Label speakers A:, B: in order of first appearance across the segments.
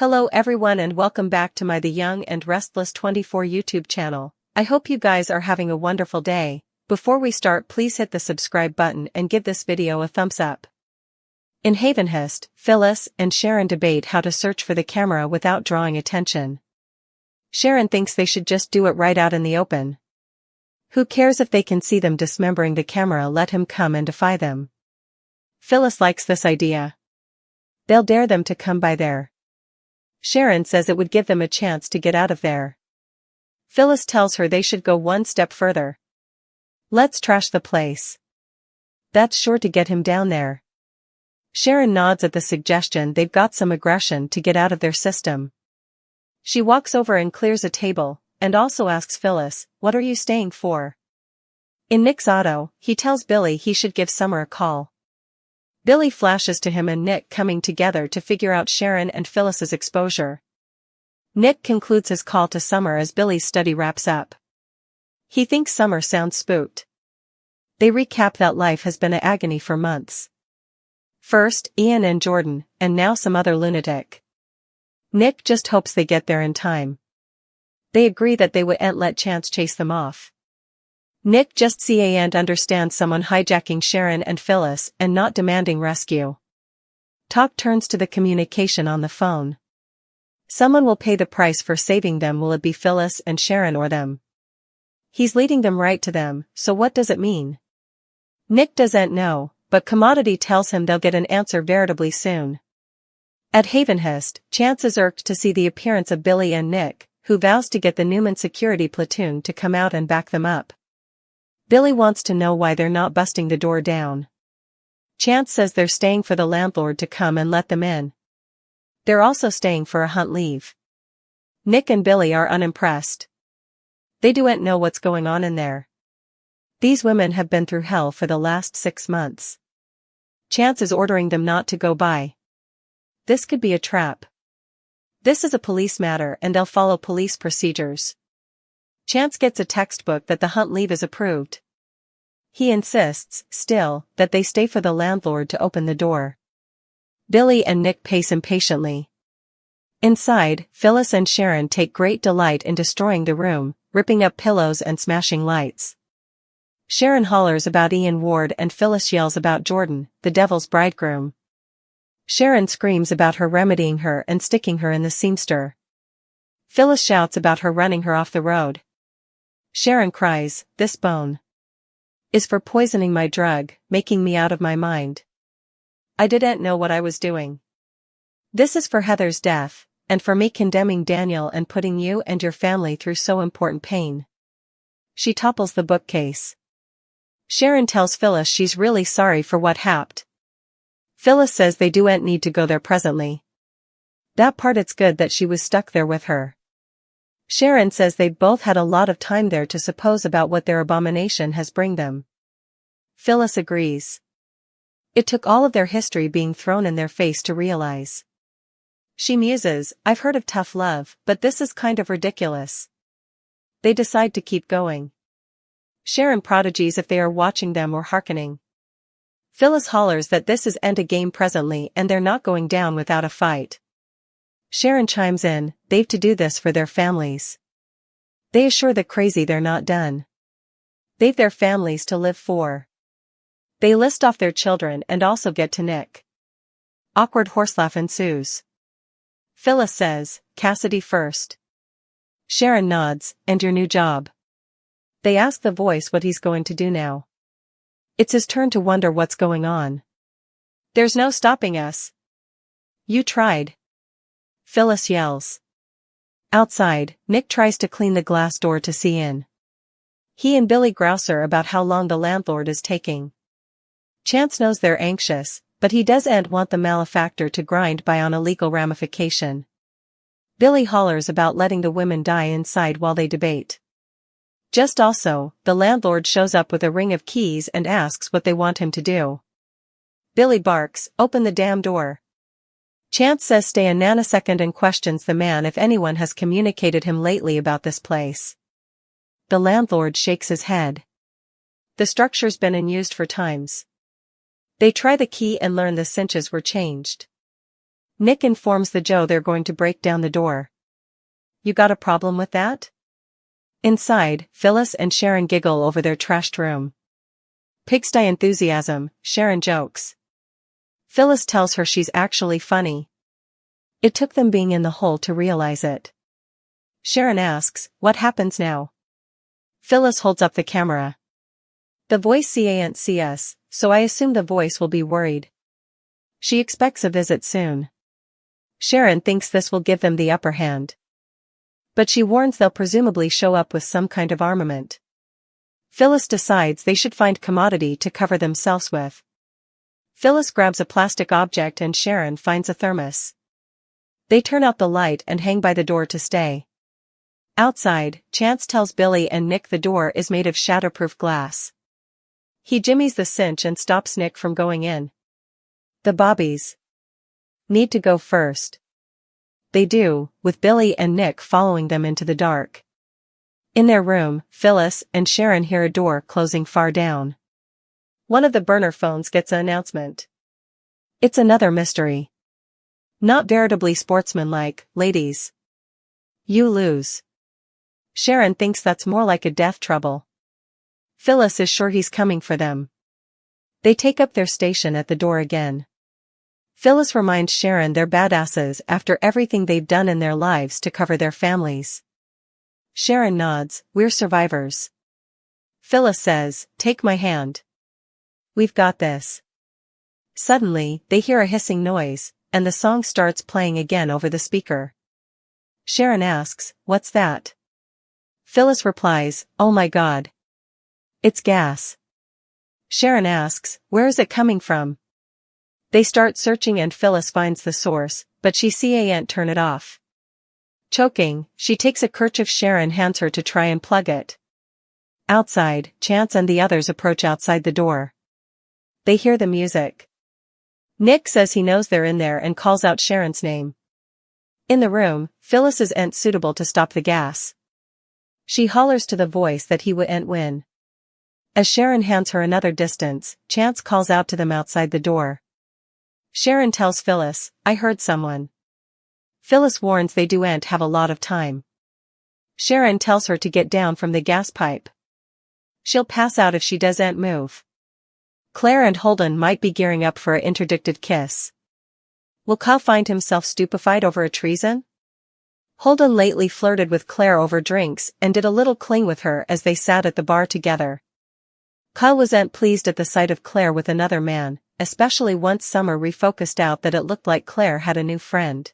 A: Hello everyone and welcome back to my The Young and Restless 24 YouTube channel. I hope you guys are having a wonderful day. Before we start, please hit the subscribe button and give this video a thumbs up. In Havenhurst, Phyllis and Sharon debate how to search for the camera without drawing attention. Sharon thinks they should just do it right out in the open. Who cares if they can see them dismembering the camera? Let him come and defy them. Phyllis likes this idea. They'll dare them to come by there. Sharon says it would give them a chance to get out of there. Phyllis tells her they should go one step further. Let's trash the place. That's sure to get him down there. Sharon nods at the suggestion. They've got some aggression to get out of their system. She walks over and clears a table, and also asks Phyllis, "What are you staying for?" In Nick's auto, he tells Billy he should give Summer a call. Billy flashes to him and Nick coming together to figure out Sharon and Phyllis's exposure. Nick concludes his call to Summer as Billy's study wraps up. He thinks Summer sounds spooked. They recap that life has been an agony for months. First, Ian and Jordan, and now some other lunatic. Nick just hopes they get there in time. They agree that they wouldn't let Chance chase them off. Nick just can't understand someone hijacking Sharon and Phyllis and not demanding rescue. Talk turns to the communication on the phone. Someone will pay the price for saving them. Will it be Phyllis and Sharon or them? He's leading them right to them, so what does it mean? Nick doesn't know, but Commodity tells him they'll get an answer veritably soon. At Havenhurst, Chance is irked to see the appearance of Billy and Nick, who vows to get the Newman security platoon to come out and back them up. Billy wants to know why they're not busting the door down. Chance says they're staying for the landlord to come and let them in. They're also staying for a hunt leave. Nick and Billy are unimpressed. They don't know what's going on in there. These women have been through hell for the last 6 months. Chance is ordering them not to go by. This could be a trap. This is a police matter and they'll follow police procedures. Chance gets a textbook that the hunt leave is approved. He insists, still, that they stay for the landlord to open the door. Billy and Nick pace impatiently. Inside, Phyllis and Sharon take great delight in destroying the room, ripping up pillows and smashing lights. Sharon hollers about Ian Ward and Phyllis yells about Jordan, the devil's bridegroom. Sharon screams about her remedying her and sticking her in the seamster. Phyllis shouts about her running her off the road. Sharon cries, "This bone is for poisoning my drug, making me out of my mind. I didn't know what I was doing. This is for Heather's death, and for me condemning Daniel and putting you and your family through so important pain." She topples the bookcase. Sharon tells Phyllis she's really sorry for what happened. Phyllis says they don't need to go there presently. That part it's good that she was stuck there with her. Sharon says they've both had a lot of time there to suppose about what their abomination has bring them. Phyllis agrees. It took all of their history being thrown in their face to realize. She muses, "I've heard of tough love, but this is kind of ridiculous." They decide to keep going. Sharon prodigies if they are watching them or hearkening. Phyllis hollers that this is end a game presently and they're not going down without a fight. Sharon chimes in, they've to do this for their families. They assure the crazy they're not done. They've their families to live for. They list off their children and also get to Nick. Awkward horselaugh ensues. Phyllis says, "Cassidy first." Sharon nods, "And your new job?" They ask the voice what he's going to do now. It's his turn to wonder what's going on. "There's no stopping us." "You tried." Phyllis yells. Outside, Nick tries to clean the glass door to see in. He and Billy grouser about how long the landlord is taking. Chance knows they're anxious, but he doesn't want the malefactor to grind by on a legal ramification. Billy hollers about letting the women die inside while they debate. Just also, the landlord shows up with a ring of keys and asks what they want him to do. Billy barks, "Open the damn door." Chance says stay a nanosecond and questions the man if anyone has communicated him lately about this place. The landlord shakes his head. The structure's been in use for times. They try the key and learn the cinches were changed. Nick informs the Joe they're going to break down the door. You got a problem with that? Inside, Phyllis and Sharon giggle over their trashed room. Pigsty enthusiasm, Sharon jokes. Phyllis tells her she's actually funny. It took them being in the hole to realize it. Sharon asks, what happens now? Phyllis holds up the camera. The voice can't see us, so I assume the voice will be worried. She expects a visit soon. Sharon thinks this will give them the upper hand. But she warns they'll presumably show up with some kind of armament. Phyllis decides they should find commodity to cover themselves with. Phyllis grabs a plastic object and Sharon finds a thermos. They turn out the light and hang by the door to stay. Outside, Chance tells Billy and Nick the door is made of shatterproof glass. He jimmies the cinch and stops Nick from going in. The Bobbies need to go first. They do, with Billy and Nick following them into the dark. In their room, Phyllis and Sharon hear a door closing far down. One of the burner phones gets an announcement. It's another mystery. Not veritably sportsmanlike, ladies. You lose. Sharon thinks that's more like a death trouble. Phyllis is sure he's coming for them. They take up their station at the door again. Phyllis reminds Sharon they're badasses after everything they've done in their lives to cover their families. Sharon nods, we're survivors. Phyllis says, take my hand. We've got this. Suddenly, they hear a hissing noise, and the song starts playing again over the speaker. Sharon asks, what's that? Phyllis replies, oh my God. It's gas. Sharon asks, where is it coming from? They start searching and Phyllis finds the source, but she can't turn it off. Choking, she takes a kerchief Sharon hands her to try and plug it. Outside, Chance and the others approach outside the door. They hear the music. Nick says he knows they're in there and calls out Sharon's name. In the room, Phyllis isn't suitable to stop the gas. She hollers to the voice that he wouldn't win. As Sharon hands her another distance, Chance calls out to them outside the door. Sharon tells Phyllis, I heard someone. Phyllis warns they don't have a lot of time. Sharon tells her to get down from the gas pipe. She'll pass out if she doesn't move. Claire and Holden might be gearing up for an interdicted kiss. Will Kyle find himself stupefied over a treason? Holden lately flirted with Claire over drinks and did a little cling with her as they sat at the bar together. Kyle wasn't pleased at the sight of Claire with another man, especially once Summer refocused out that it looked like Claire had a new friend.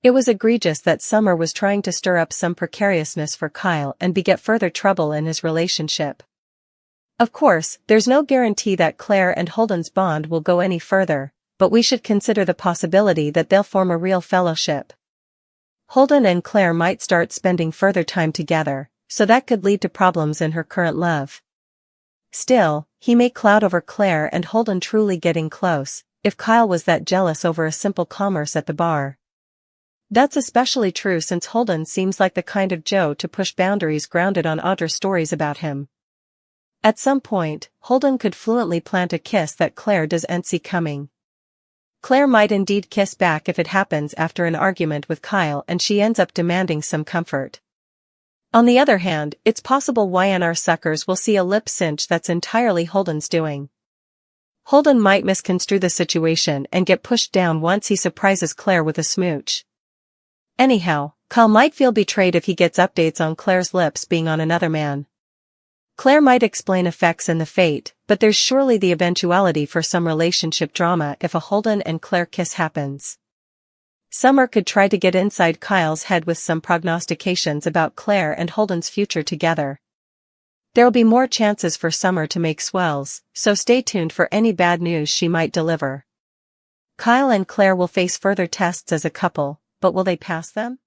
A: It was egregious that Summer was trying to stir up some precariousness for Kyle and beget further trouble in his relationship. Of course, there's no guarantee that Claire and Holden's bond will go any further, but we should consider the possibility that they'll form a real fellowship. Holden and Claire might start spending further time together, so that could lead to problems in her current love. Still, he may cloud over Claire and Holden truly getting close, if Kyle was that jealous over a simple commerce at the bar. That's especially true since Holden seems like the kind of Joe to push boundaries grounded on Audra's stories about him. At some point, Holden could fluently plant a kiss that Claire doesn't see coming. Claire might indeed kiss back if it happens after an argument with Kyle and she ends up demanding some comfort. On the other hand, it's possible YNR suckers will see a lip cinch that's entirely Holden's doing. Holden might misconstrue the situation and get pushed down once he surprises Claire with a smooch. Anyhow, Kyle might feel betrayed if he gets updates on Claire's lips being on another man. Claire might explain effects in the fate, but there's surely the eventuality for some relationship drama if a Holden and Claire kiss happens. Summer could try to get inside Kyle's head with some prognostications about Claire and Holden's future together. There'll be more chances for Summer to make swells, so stay tuned for any bad news she might deliver. Kyle and Claire will face further tests as a couple, but will they pass them?